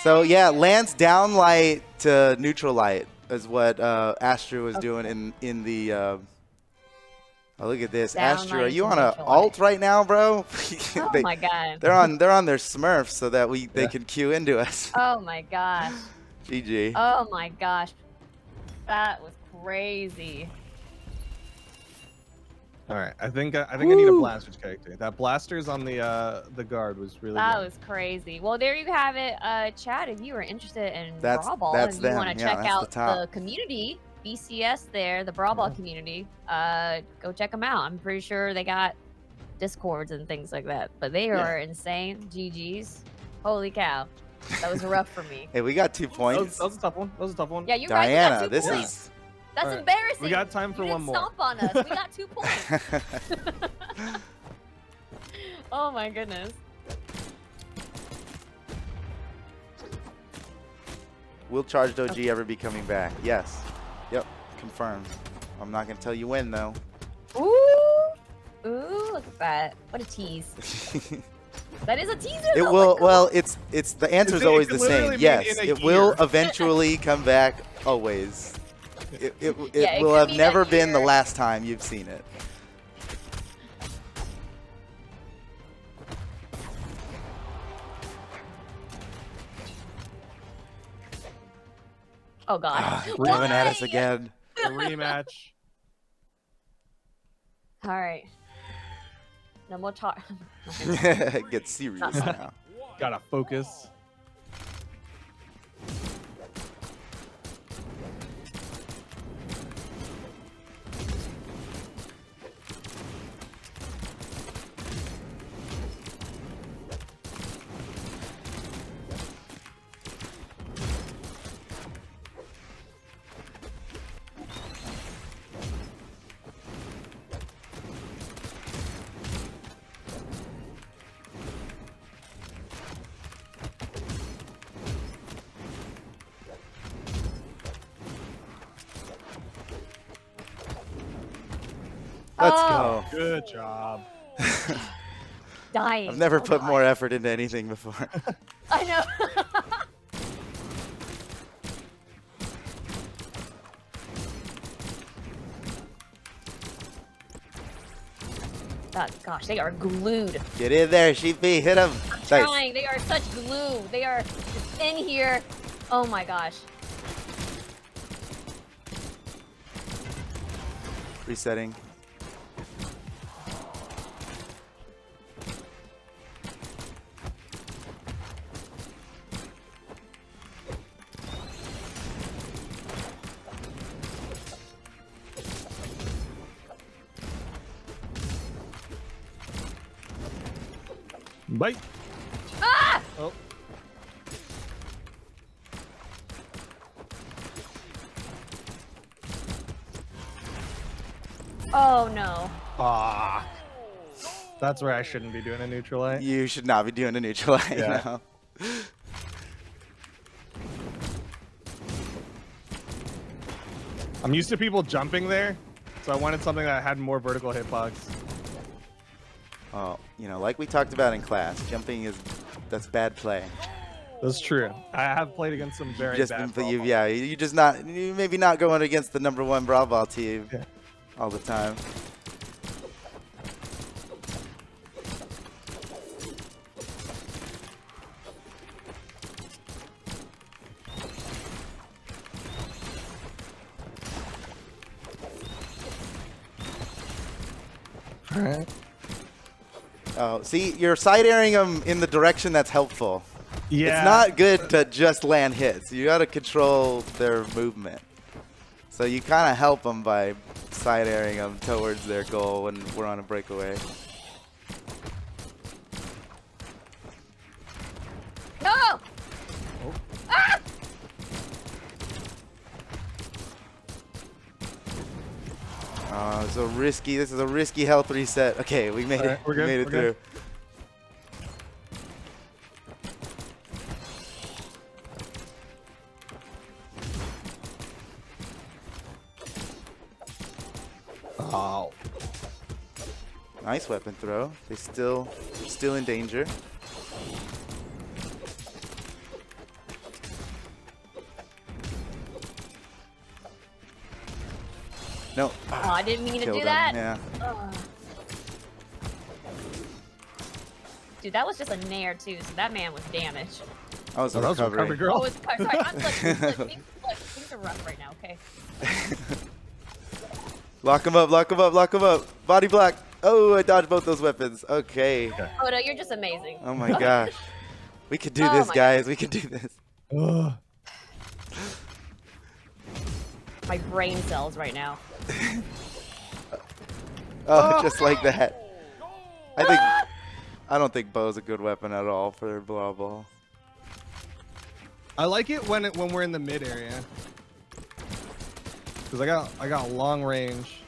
So yeah, Lance down light to neutral light is what Astro was doing in the. Oh, look at this, Down Astro. Are light you to on a neutral alt light. right now, bro? Oh They- my god. They're on their Smurfs so that they Yeah. can queue into us. Oh my gosh. GG. Oh my gosh. That was crazy. All right. I think I need a blaster's character. That blaster's on the guard was really. That good. was crazy. Well, there you have it, Chad. If you are interested in That's- Brawl Ball that's and you them. want to Yeah, check that's the out top. the community, BCS there, the Brawl Ball community, go check them out. I'm pretty sure they got Discords and things like that. But they are insane. GG's. Holy cow. That was rough for me. Hey, we got 2 That points. was a tough one. That was a tough one. Yeah, you're Diana, right. We got 2 this points. is. That's Alright. embarrassing. We got time for You one didn't more. stomp on us. We got 2 points. Oh my goodness. Will Charged OG ever be coming back? Yes. Yep. Confirmed. I'm not gonna tell you when though. Ooh. Ooh, look at that. What a tease. That is a teaser. It though, will. my Well, God. it's the answer is It always could the literally same. mean Yes, in a it will year. eventually come back. Always. It Yeah, it will could have be never that been the year. last time you've seen it. Oh god. Coming at us Why? again. A rematch. All right. No more talk. Get serious now. Gotta focus. Let's Oh. go. Good job. Dying. I've never Oh, put God. more effort into anything before. I know. Gosh, they are glued. Get in there, Sheepy. Hit him. Nice. Trying. They are such glue. They are just in here. Oh my gosh. Resetting. Bite. Ah! Oh. Oh no. Ah. That's where I shouldn't be doing a neutral A. You should not be doing a neutral A. Yeah. No. I'm used to people jumping there, so I wanted something that had more vertical hitbox. Oh, you know, like we talked about in class, jumping that's bad play. That's true. I have played against some very Just bad been, Brawl Ball. yeah, you just not, you maybe not going against the #1 Brawl Ball team Yeah. all the time. All right. Oh, see, you're side airing them in the direction that's helpful. Yeah. It's not good to just land hits. You got to control their movement. So you kind of help them by side airing them towards their goal when we're on a breakaway. No! Oh. Ah! So risky. This is a risky health reset. Okay, we made All right, it. we're good, We made it we're through. good. Oh. Nice weapon throw. They're still in danger. No. Oh, I didn't mean to Killed do him, that. Yeah. Ugh. Dude, that was just a nair too, so that man was damaged. I was Oh, that was a recovery girl. Oh, it's sorry. I'm things are rough right now. Okay. Lock him up, lock him up, lock him up. Body block. Oh, I dodged both those weapons. Okay. Oh no, you're just amazing. Oh my gosh. We could do Oh this, my guys. We could do this. Ugh. My brain cells right now. Oh, just like that. I don't think bow's a good weapon at all for Brawl Ball. I like it when we're in the mid area. Cause I got long range,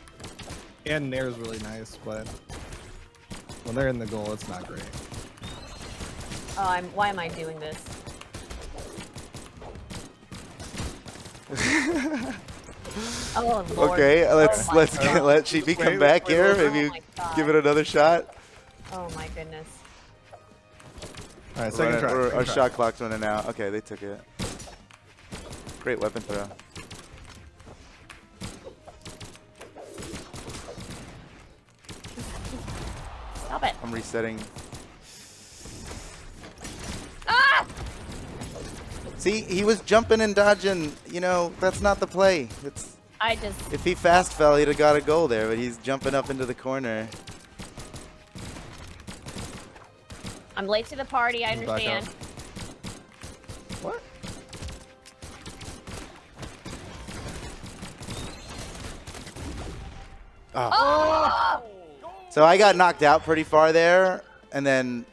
and Nair's really nice, but when they're in the goal, it's not great. Oh, why am I doing this? Oh Lord. Okay, let's Oh my God. let Sheepy come Wait, back wait, here. wait, Maybe oh my God. give it another shot. Oh my goodness. All right, second try. Our second try. shot clock's running out. Okay, they took it. Great weapon throw. Stop it. I'm resetting. Ah! See, he was jumping and dodging. You know, that's not the play. It's I just. if he fast fell, he'd have got a goal there, but he's jumping up into the corner. I'm late to the party. I Back understand. up. What? Oh. Oh! So I got knocked out pretty far there, and then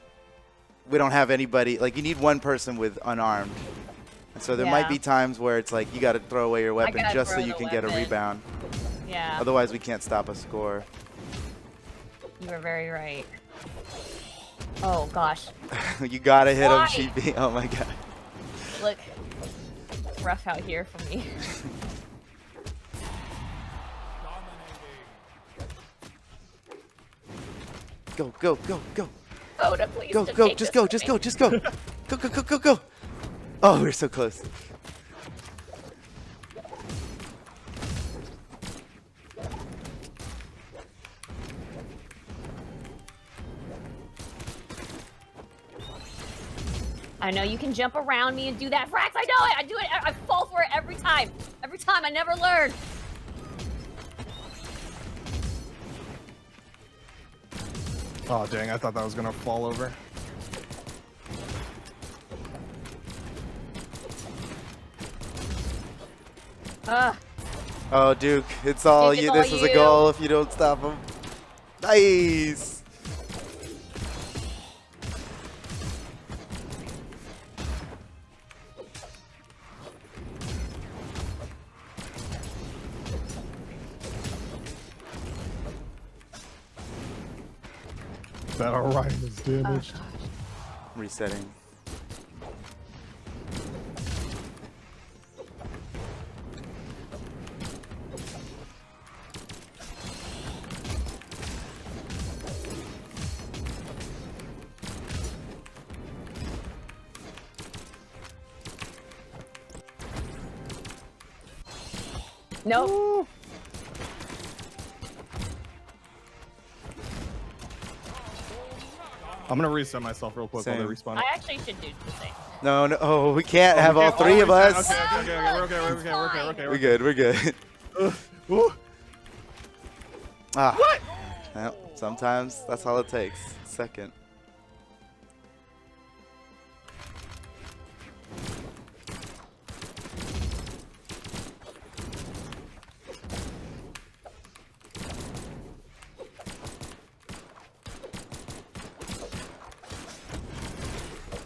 we don't have anybody. Like, you need one person with unarmed. And so there might Yeah. be times where it's like you got to throw away your weapon gotta just so throw you the can get a weapon. rebound. Yeah. Otherwise, we can't stop a score. You were very right. Oh gosh. You got to hit him, Why? Sheepy. Oh my god. Look. Rough out here for me. go, go, go, go. Soda, please. Go, just go, take just this go, from just me. go, just go. Go, go, go, go, go. Oh, we're so close. I know you can jump around me and do that, Frax. I know it. I do it. I fall for it every time. Every time. I never learn. Oh, dang. I thought that was going to fall over. Ugh. Oh, Duke, it's all Duke, it's you. all This is a you. goal if you don't stop him. Nice. That Orion is damaged. Resetting. Nope. Ooh. I'm going to reset myself real quick while they Same. respawn. I actually should do the same. No, no. Oh, we can't have we all can't three of reset. us. Okay, we're okay, we're okay, we're okay, we're okay. We're good. We're good. Ooh. Ah. What? Well, sometimes that's all it takes. Second.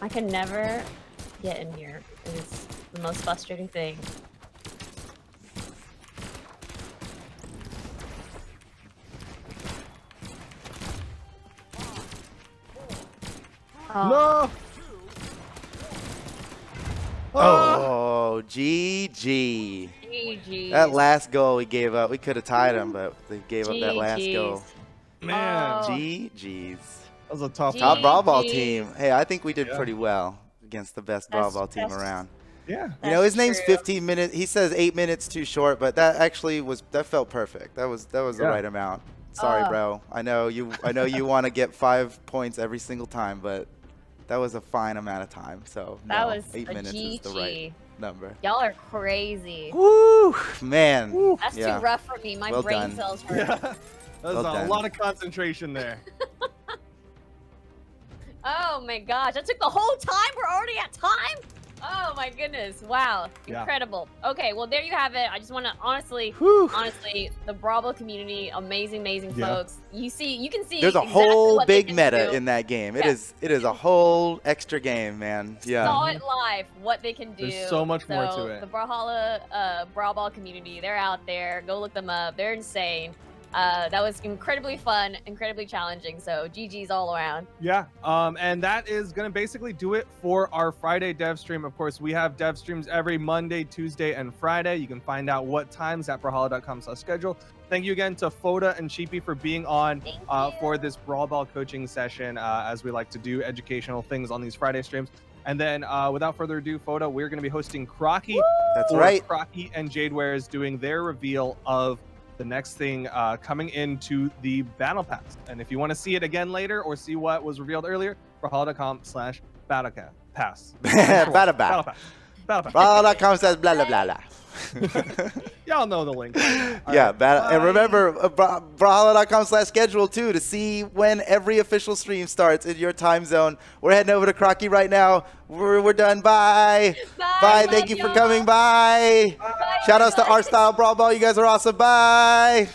I can never get in here. It's the most frustrating thing. Oh, No. Oh, GG. GG's. That last goal we gave up. We could have tied them, but they gave up that last goal. Man, Oh. GG's. that was a tough Top Gee. Brawl Ball GG's. team. Hey, I think we did Yeah. pretty well against the best Brawl That's- Ball team that's- around. Yeah. You know, his That's name's true. 15 minutes. He says 8 minutes too short, but that actually that felt perfect. That was the Yeah. right amount. Sorry, bro. I know you want to get 5 points every single time, but that was a fine amount of time. So That no, was 8 a minutes is the right number. Y'all are crazy. Woo, man. That's Yeah. too rough for me. My Well brain done. cells hurt. Yeah. That was Well a done. lot of concentration there. Oh my gosh, that took the whole time? We're already at time? Oh my goodness, wow, Yeah. incredible. Okay, well there you have it. I just want to honestly, Whew. the Brawl Ball community, amazing Yeah. folks. You can see There's a exactly whole what they big can meta do. in that game. It Yeah. is a whole extra game, man. Yeah. Saw it live, what they can do. There's so much more to So, it. The Brawlhalla Brawl Ball community, they're out there. Go look them up. They're insane. That was incredibly fun, incredibly challenging. So GG's all around. Yeah, and that is going to basically do it for our Friday dev stream. Of course, we have dev streams every Monday, Tuesday, and Friday. You can find out what times at brawlhalla.com/schedule. Thank you again to Foda and Sheepy for being on Thank you. for this Brawl Ball coaching session, as we like to do educational things on these Friday streams. And then, without further ado, Foda, we're going to be hosting Crocky. That's for right. Crocky and Jadeware is doing their reveal of the next thing coming into the Battle Pass. And if you want to see it again later or see what was revealed earlier, brawlhalla.com/Battle Pass. Battle Battle Pass. Pass. Battle Pass. Brawl.com says blah blah blah blah. Y'all know the link. Yeah, and remember Brawlhalla.com/schedule too to see when every official stream starts in your time zone. We're heading over to Crocky right now. We're done. Bye. Bye. Thank you for coming. Bye. Bye, Shout outs to everybody. Art Style Brawl Ball. You guys are awesome. Bye.